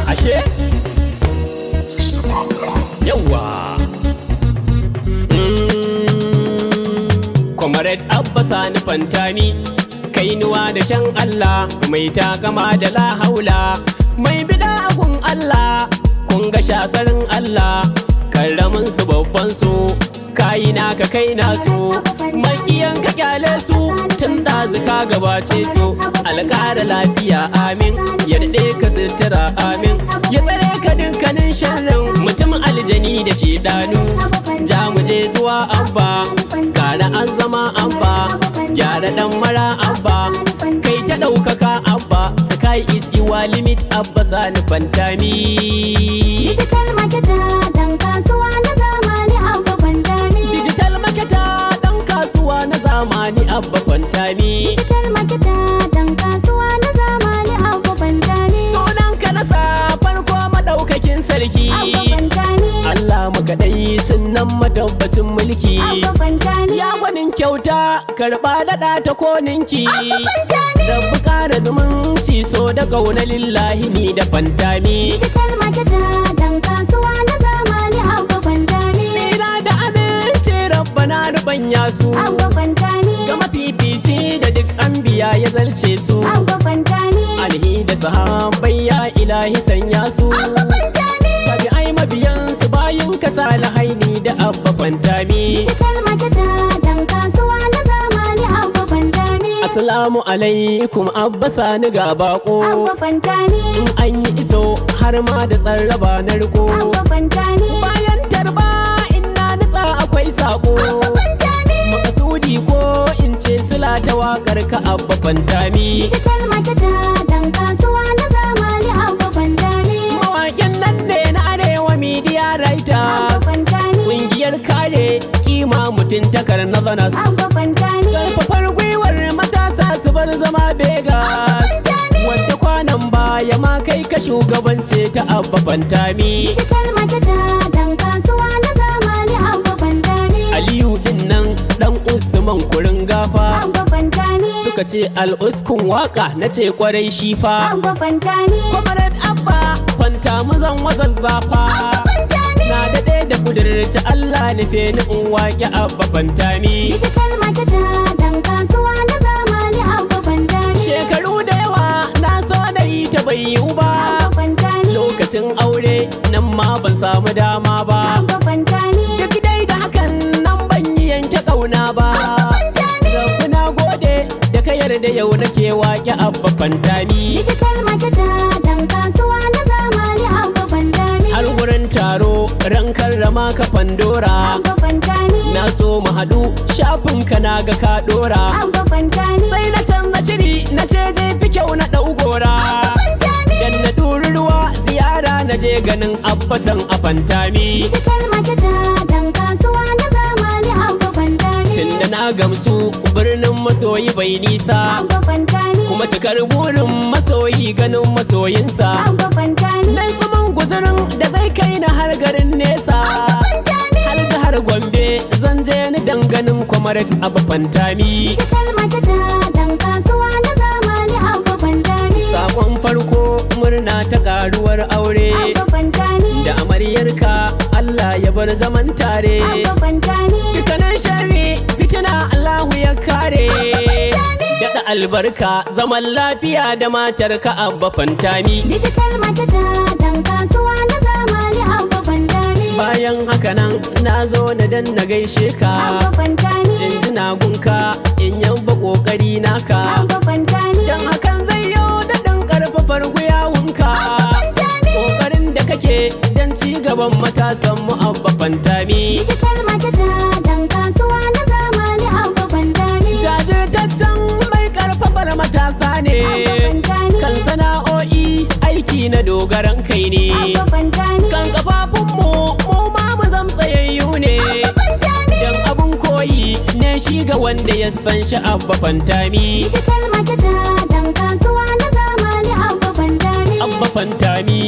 Ashe? Yawa! Comrade Abba Sani Pantami, kainuwa da shan Allah, mai takama da la haula, mai bida agun Allah, kun ga shatsarin Allah, karramin su babban su, kayi naka kai nasu, makiyan ka kyale su, tun da zuka gabace su, alƙara lafiya amin, ya daɗe ka sutura amin, ya tsare ka dukkanin sharrin mutum aljani da shidanu, ja mu je zuwa Abba, gara an zama Abba, gyara dan mara Abba, kai ta ɗaukaka Abba, sky is your limit Abba Sani Pantami. Digital marketer dan kasuwa na zamani Abba Pantami. Digital marketer dan kasuwa na zamani Abba Pantami. Digital marketer dan kasuwa na zamani Abba Pantami. Sunan ka na sa farko madaukakin sarki. Abba Pantami. Allah makadai sunan matabbacin mulki. Abba Pantami. Ya gwanin kyauta karɓa daɗa ta koninki. Abba Pantami. Rabbi ƙara zumunci so da ƙauna lillahi ni da Pantami. Digital marketer dan kasuwa na zamani Abba Pantami. Tsira da aminci rabbana rubanya su. Abba Pantami. Ga mafifici da duk anbiya ya zarce su. Abba Pantami. Alhi da sahabbai ya ilahi sanya su. Abba Pantami. Kaji ai mabiyan su bayin ka salihai ni da Abba Pantami. Digital marketer dan kasuwa na zamani Abba Pantami. Assalamu alaikum Abba Sani ga bako. Abba Pantami. In an yi iso har ma da tsarraba na riko. Abba Pantami. Bayan tarba ina nutsa akwai sako. Abba Pantami. Makasudi ko in ce sila ta wakar ka Abba Pantami. Digital marketer dan kasuwa na zamani Abba Pantami. Mawaƙin nan ne na arewa media Abba writers. Pantami. Ƙungiyar kare kima mutuntakar Northerners. Abba Pantami. Karfafar gwiwar matasa su bar zama Begas. Wadda kwanan baya ma kai ka shugabance ta Abba Pantami. Digital marketer dan kasuwa na zamani Abba Pantami. Aliyu din nan dan Usman Kuringafa. Abba Pantami. Suka ce aluskunwaka na ce kwarai shi fa. Abba Pantami. Comrade Abba Pantami zan wazazzafa. Pantami. Na daɗe da kudurci Allah nufe ni in waƙe Abba Pantami. Digital marketer dan kasuwa na zamani Abba Pantami. Shekaru da yawa na so na yi ta bai yiwu ba. Abba Pantami. Lokacin aure nan ma ban samu dama ba. Abba Pantami. Duk dai da hakan nan ban yi yanke ƙauna ba. Rabbi na gode da ka yarda yau nake waƙe Abba Pantami. Digital marketer dan kasuwa na zamani Abba Pantami. Har wurin taro ran karrama ka Pandora. Abba Pantami. Na so mu haɗu shafin ka na ga ka ɗora. Abba Pantami. Sai na canza shiri na ce zai fi kyau na ɗau gora. Dan na ɗuri ruwa ziyara na je ganin abbatan a Pantami. Digital marketer dan kasuwa na zamani Abba Pantami. Tunda na gamsu birnin masoyi bai nisa. Abba Pantami. Kuma cikar burin masoyi ganin masoyinsa. Abba Pantami. Nan tsumin guzurin da zai kai na har garin nesa. Har jihar Gombe zan je ni danganin Comrade Abba Pantami. Digital marketer dan kasuwa na zamani Abba Pantami. Sakon farko murna ta karuwar aure. Abba Pantami. Da amaryarka Allah ya bar zaman tare. Abba Pantami. Dukkanin sharri fitina Allahu ya kare. Daɗa albarka zaman lafiya da matarka Abba Pantami. Digital marketer dan kasuwa na zamani Abba Pantami. Bayan haka nan na zo na dan na gaishe ka. Abba Pantami. Jinjina gunka in yamba kokari naka. Abba Pantami. Dan hakan zai yau daɗin ƙarfafar gwiwawunka. Kokarin da kake dan ci gaban matasan mu Abba Pantami. Digital marketer dan kasuwa na zamani Abba Pantami. Jajirtaccen mai karfafar matasa ne. Abba Pantami. Kan sana'o'i aiki na dogaran kai ne. Abba Pantami. Kan kafafunmu mu ma mu zam tsayayyu ne. Dan abun koyi ne shi ga wanda ya san shi Abba Pantami. Digital marketer dan kasuwa na zamani Abba Pantami. Abba Pantami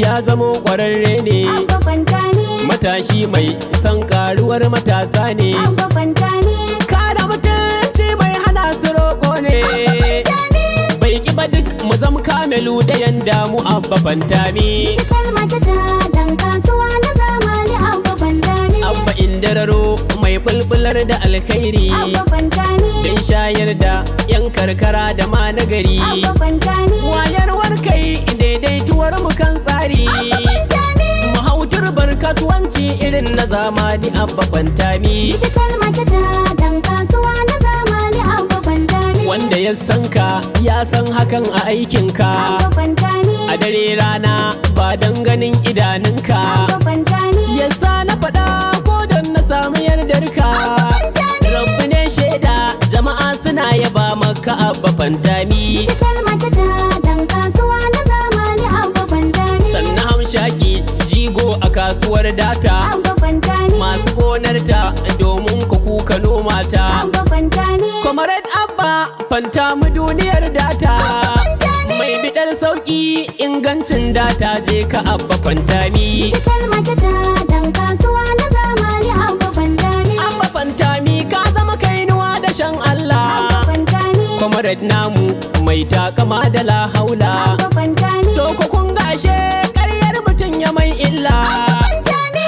ya zamo ƙwararre ne. Abba Pantami. Matashi mai san karuwar matasa ne. Abba Pantami. Kada mutunci mai hana su roƙo ne. Bai ki ba duk mu zam kamelu da yanda mu Abba Pantami. Digital maketa dan kasuwa na zamani Abba Pantami. Abba indararo mai bulbular da alkhairi, Abba Pantami. dan shayar da yan karkara da ma nagari. Abba Pantami. Wayarwar kai daidaituwar mu kan tsari, mu hau turbar kasuwanci irin na zamani Abba Pantami. Digital maketa dan kasuwa na zamani Abba Pantami. Wanda ya san ka ya san hakan a aikinka, Abba Pantami. a dare rana ba dan ganin idanunka. Abba Pantami. Yasa na faɗa ko don na samu yardarka, rabbi ne shaida jama'a suna yaba maka Abba Pantami. Digital maketa dan kasuwa na zamani Abba Pantami. Sannan hamshaki jigo a kasuwar data, Abba Pantami. masu gonarta domin ku kuka noma ta. Abba Pantami. Comrade Abba Pantami duniyar data, mai bidar sauki ingancin data je ka Abba Pantami. Digital maketa dan kasuwa na zamani Abba Pantami. Abba Pantami ka zama kainuwa da shan Allah, Abba Pantami. Comrade namu mai takama da la haula. Abba Pantami. To ku kun gashe ƙaryar mutum ya mai illa,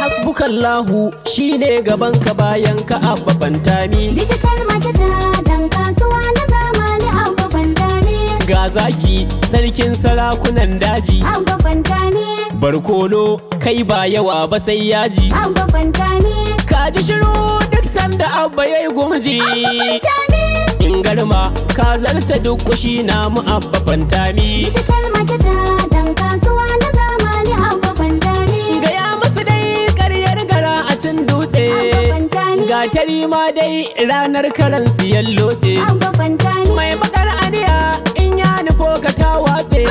hasbukallahu shine gaban ka bayan ka Abba Pantami. Digital maketa dan kasuwa na zamani Abba Pantami. Ga zaki sarkin sarakunan daji, Abba Pantami. barkono kai ba yawa ba sai yaji. Abba Pantami. Ka ji shiru duk sanda Abba yayi gumji, Pantami. in garma ka zarce duk kushi namu Abba Pantami. Digital maketa dan kasuwa na zamani Abba Pantami. Gaya masu dai karyar gara a cin dutse, Abba Pantami. ga tari ma dai ranar karan siyan lotse. Abba Pantami. Mai bakar aniya in ya nufo ka ta watse,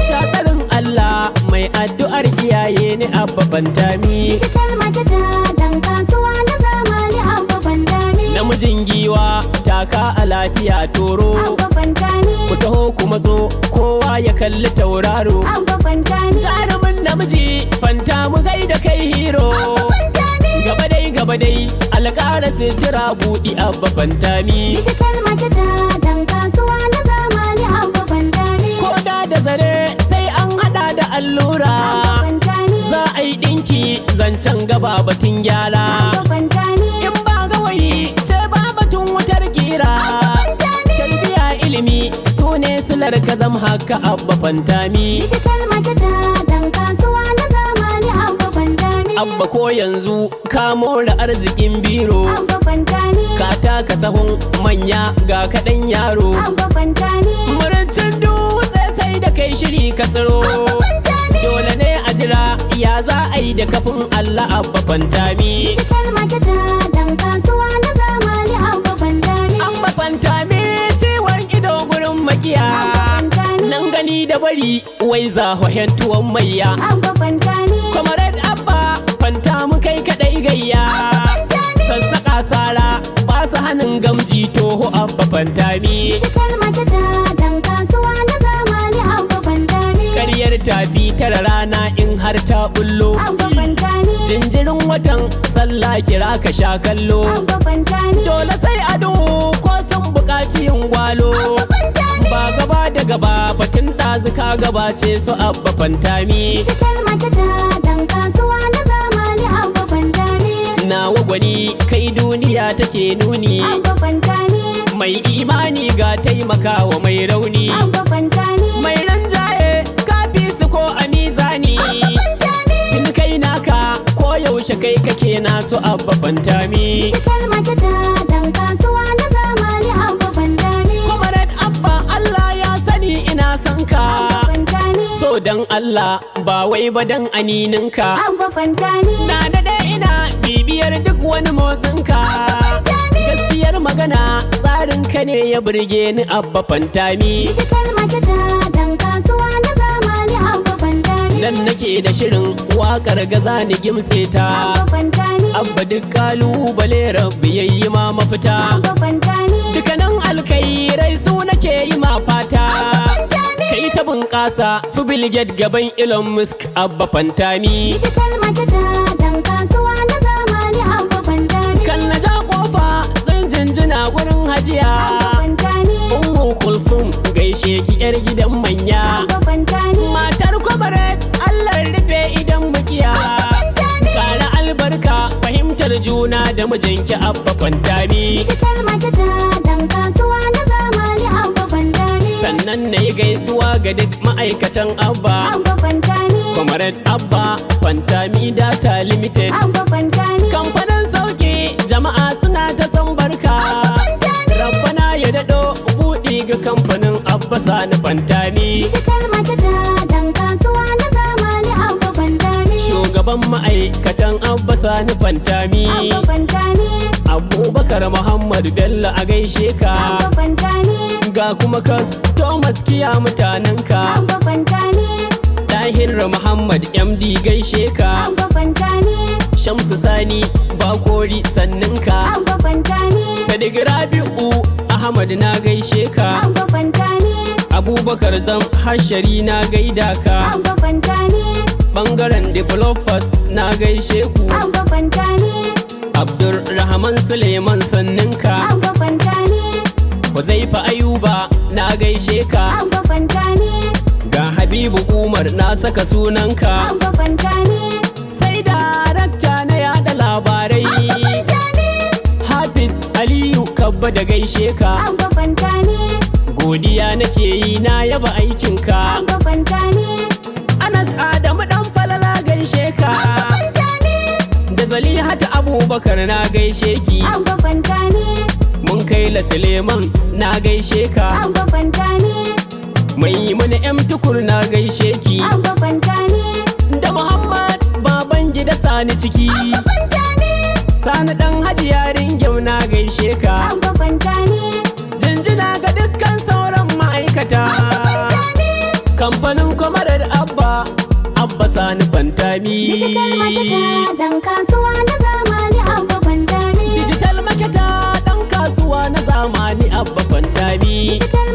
shatarin Allah mai addu'ar iyaye ne Abba Pantami. Digital maketa dan kasuwa na zamani Abba Pantami. Namijin giwa taka a lafiya toro, Abba Pantami. ku taho ku matso kowa ya kalli tauraro. Abba Pantami. Jarumin namiji Pantami gaida kai hero, gaba dai alƙara sitira buɗi Abba Pantami. Digital maketa dan kasuwa na zamani Abba Pantami. Ko da zare sai an haɗa da allura, Abba Pantami. za a yi ɗinki zancen gaba batun gyara. Abba Pantami. In ba gawayi ce ba batun wutar gira, tarbiya ilimi su ne silar ka zam haka Abba Pantami. Digital maketa dan kasuwa na zamani Abba Pantami. Abba ko yanzu ka more arzikin biro, Abba Pantami. ka taka sahun manya ga kaɗan yaro. Abba Pantami. Murincin dutse sai da kai shiri ka tsiro, dole ne a jira ya za a yi da kafin Allah Abba Pantami. Digital maketa dan kasuwa na zamani Abba Pantami. Abba Pantami ciwon ido gurin makiya, Abba Pantami. nan gani da bari wai zahohen tuwon maiya. Abba Pantami. Comrade Abba Pantami kai kaɗai gayya, sassaƙa sara ba su hannun gamji toho Abba Pantami. Digital maketa dan kasuwa na zamani Abba Pantami. Karyar tafi tara rana in har ta bullo, Abba Pantami. jinjirin watan sallah kira ka sha kallo. Abba Pantami. Dole sai ado ko sun buƙaci yin gwalo, ba gaba da gaba batun ɗazu ka gabace su Abba Pantami. Digital maketa dan kasuwa na zamani Abba Pantami. Nawa gwani kai duniya take nuni, Abba Pantami. mai imani ga taimakawa mai rauni. Abba Pantami. Mai ranjaye kafi su ko a mizani, tun kai naka ko yaushe kai kake nasu Abba Pantami. Digital maketa dan kasuwa na zamani Abba Pantami. Comrade Abba Allah ya sani ina son ka, Abba Pantami. so dan Allah ba wai ba dan anininka. Abba Pantami. Na daɗe ina bibiyar duk wani motsinka, gaskiyar magana tsarin ka ne ya burge ni Abba Pantami. Digital maketa dan kasuwa na zamani Abba Pantami. Nan nake da shirin waƙar gaza ni gimtse ta, Abba Pantami. Abba duk kalubale rabbi yayi ma mafita. Abba Pantami. Dukkanin alkhairai su nake yi ma fata, kai ta bunƙasa fi bilget gaban Elon Musk Abba Pantami. Digital maketa dan kasuwa na zamani Abba Pantami. Kan na ja kofa zan jinjina gurin hajiya Abba Pantami. Ummu Kulthum gai gaishe ki yar gidan manya. Abba Fantami. Matar Comrade Allah rufe idan mukiya. Kara albarka fahimtar juna da mijinki Abba Fantami. Digital marketer ɗan kasuwa na zamani Abba Fantami. Sannan na yi gaisuwa ga duk ma'aikatan Abba. Abba Fantami. Comrade Abba Fantami Data Limited. Abba Fantami. Kamfanin sauki jama'a suna ta son barka. Rabbana ya daɗo buɗi ga kamfanin Abba Sani Pantami. Digital marketer ɗan kasuwa na zamani Abba Fantami. Shugaban ma'aikatan Abba Sani Pantami. Abba Fantami. Abubakar Muhammad Bello a gaishe ka. Abba Fantami. Ga kuma Thomas Kiya mutanenka. Abba Fantami. Tahir Muhammad MD gaishe ka. Abba Fantami. Shamsu Sani Bakori sanninka. Abba Fantami. Sadiq Rabi'u Ahmad na gaishe ka. Abba Fantami. Abubakar Zam Hashari na gaida ka. Abba Fantami. Bangaren developers na gaishe ku. Abba Fantami. Abdulrahman Suleiman sanninka. Abba Fantami. Huzaifa Ayuba na gaishe ka. Abba Fantami. Ga Habibu Umar na saka sunanka. Abba Fantami. Sai darakta na yada labarai. Hafiz Aliyu Kabba da gaishe ka. Abba Fantami. Godiya nake yi na yaba aikinka. Abba Fantami. Anas Adamu dan falala gaishe ka. Da Zalihata Abubakar na gaishe ki. Abba Fantami. Mun kai la Suleiman na gaishe ka. Abba Fantami. Mai mana M tukur na gaishe ki. Abba Fantami. Da Muhammad baban gida Sani ciki. Sani dan Hajiya Ringim na gaishe ka. Abba Fantami. Jinjina ga dukkan sauran ma'aikata. Kamfanin Comrade Abba Sani Pantami. Digital marketer ɗan kasuwa na zamani Abba Fantami. Digital marketer ɗan kasuwa na zamani Abba Pantami. Digital